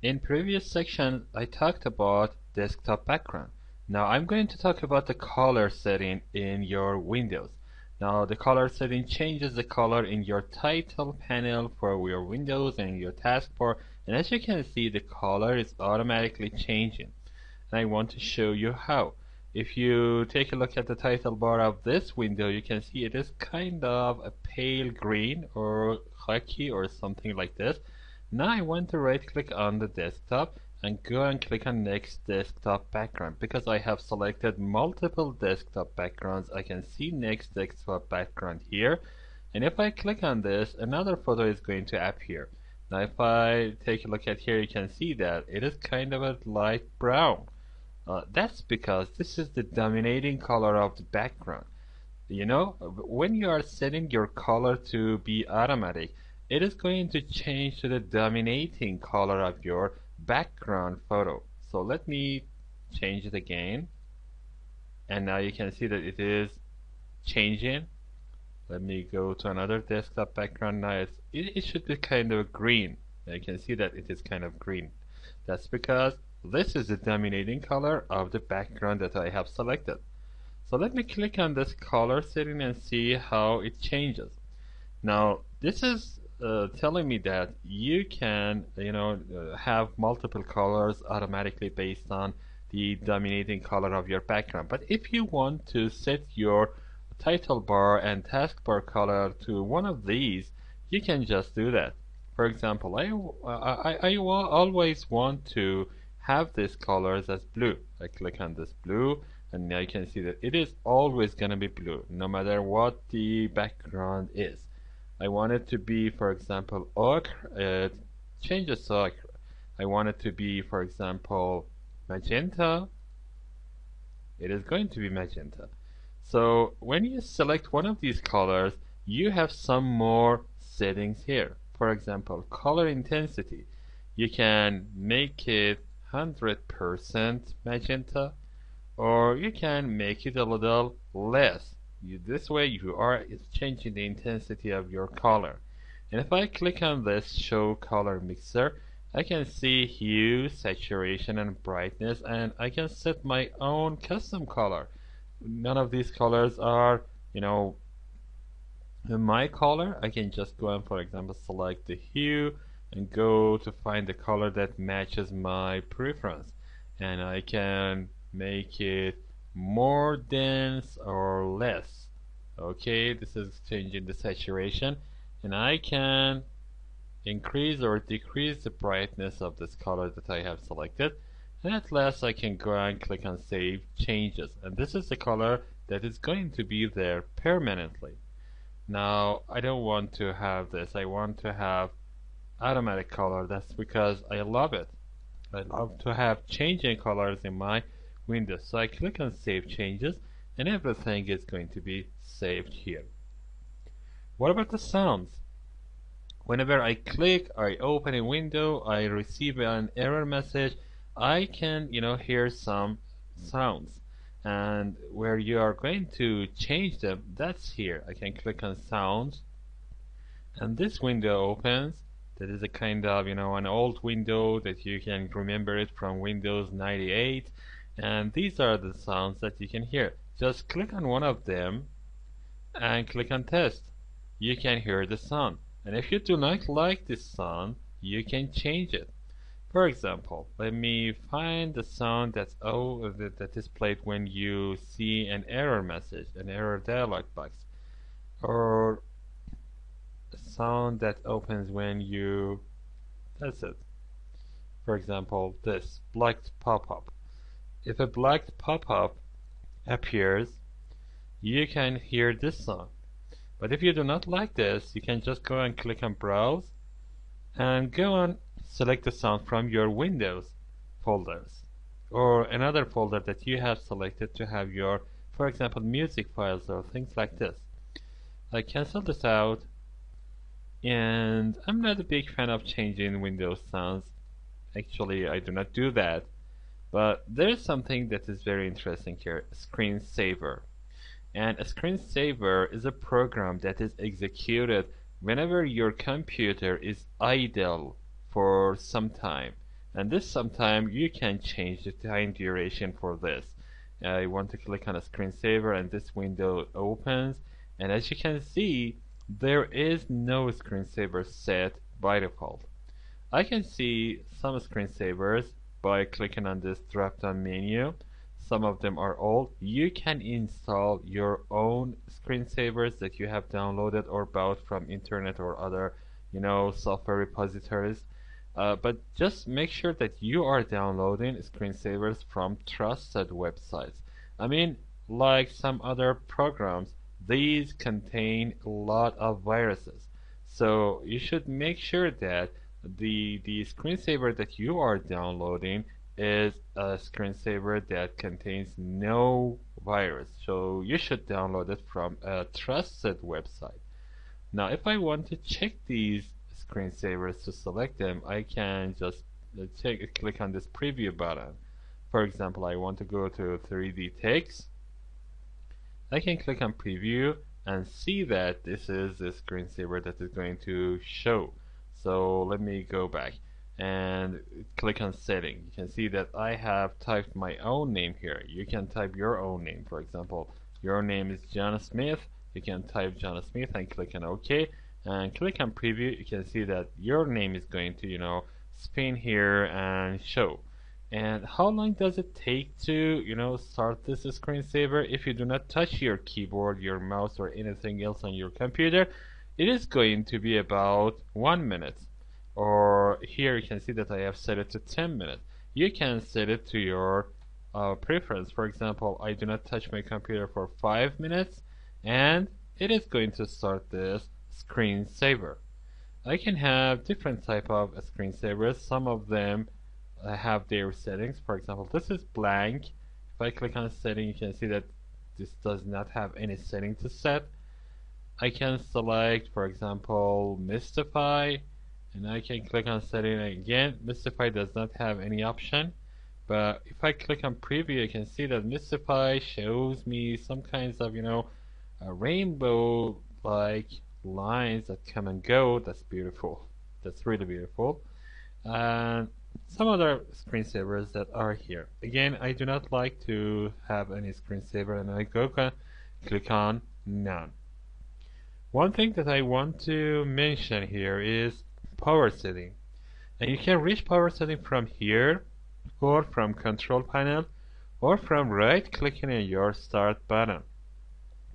In previous section, I talked about desktop background. Now I'm going to talk about the color setting in your Windows. Now the color setting changes the color in your title panel for your Windows and your taskbar, and as you can see, the color is automatically changing. And I want to show you how. If you take a look at the title bar of this window, you can see it is kind of a pale green or khaki or something like this. Now I want to right click on the desktop and go and click on next desktop background. Because I have selected multiple desktop backgrounds, I can see next desktop background here, and if I click on this, another photo is going to appear. Now if I take a look at here, you can see that it is kind of a light brown. That's because this is the dominating color of the background. You know, when you are setting your color to be automatic, it is going to change to the dominating color of your background photo. So let me change it again, and now you can see that it is changing. Let me go to another desktop background. Now it should be kind of green. Now you can see that it is kind of green. That's because this is the dominating color of the background that I have selected. So let me click on this color setting and see how it changes. Now this is telling me that you can have multiple colors automatically based on the dominating color of your background. But if you want to set your title bar and taskbar color to one of these, you can just do that. For example, I always want to have these colors as blue. I click on this blue, and now you can see that it is always going to be blue no matter what the background is. I want it to be, for example, ochre. Change it to ochre. I want it to be, for example, magenta. It is going to be magenta. So when you select one of these colors, you have some more settings here. For example, color intensity. You can make it 100% magenta, or you can make it a little less. This way you are changing the intensity of your color. And if I click on this show color mixer, I can see hue, saturation, and brightness, and I can set my own custom color. None of these colors are, my color. I can just go and, for example, select the hue and go to find the color that matches my preference, and I can make it more dense or less. Okay, this is changing the saturation, and I can increase or decrease the brightness of this color that I have selected. And at last I can go and click on save changes, and this is the color that is going to be there permanently. Now I don't want to have this. I want to have automatic color. That's because I love it. I love to have changing colors in my Windows. So I click on save changes, and everything is going to be saved here. What about the sounds? Whenever I click, I open a window, I receive an error message, I can hear some sounds, and where you are going to change them, that's here. I can click on sounds, and this window opens. That is a kind of an old window that you can remember it from Windows 98, and these are the sounds that you can hear. Just click on one of them and click on test. You can hear the sound, and if you do not like this sound, you can change it. For example, let me find the sound that is played when you see an error message, an error dialog box, or a sound that opens when you, that's it. For example, this blocked pop-up. If a blocked pop-up appears, you can hear this sound. But if you do not like this, you can just go and click on browse and go and select the sound from your Windows folders or another folder that you have selected to have your, for example, music files or things like this. I cancel this out, and I'm not a big fan of changing Windows sounds. Actually, I do not do that. But there's something that is very interesting here, screensaver. And a screensaver is a program that is executed whenever your computer is idle for some time. And this sometime you can change the time duration for this. I want to click on a screensaver and this window opens, and as you can see there is no screensaver set by default. I can see some screensavers by clicking on this drop down menu. Some of them are old. You can install your own screensavers that you have downloaded or bought from internet or other software repositories. But just make sure that you are downloading screensavers from trusted websites. I mean, like some other programs, these contain a lot of viruses. So you should make sure that the screensaver that you are downloading is a screensaver that contains no virus. So you should download it from a trusted website. Now, if I want to check these screensavers to select them, I can just click on this preview button. For example, I want to go to 3D Text. I can click on preview and see that this is the screensaver that is going to show. So let me go back and click on setting. You can see that I have typed my own name here. You can type your own name. For example, your name is John Smith. You can type John Smith and click on OK and click on preview. You can see that your name is going to spin here and show. And how long does it take to start this screensaver? If you do not touch your keyboard, your mouse, or anything else on your computer, it is going to be about 1 minute. Or here you can see that I have set it to 10 minutes. You can set it to your preference. For example, I do not touch my computer for 5 minutes and it is going to start this screensaver. I can have different type of screensavers. Some of them have their settings. For example, this is blank. If I click on setting, you can see that this does not have any setting to set. I can select, for example, Mystify, and I can click on setting again. Mystify does not have any option, but if I click on preview, you can see that Mystify shows me some kinds of rainbow like lines that come and go. That's beautiful. That's really beautiful. And some other screensavers that are here. Again, I do not like to have any screensaver, and I click on none. One thing that I want to mention here is power setting. And you can reach power setting from here, or from control panel, or from right clicking on your start button.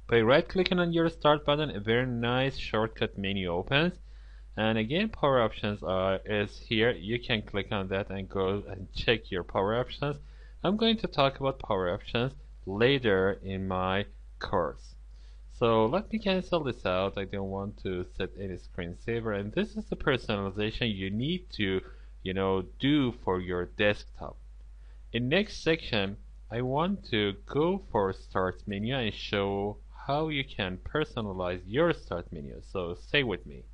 By right clicking on your start button, a very nice shortcut menu opens. And again, power options is here. You can click on that and go and check your power options. I'm going to talk about power options later in my course. So let me cancel this out. I don't want to set any screensaver, and this is the personalization you need to do for your desktop. In next section, I want to go for start menu and show how you can personalize your start menu. So stay with me.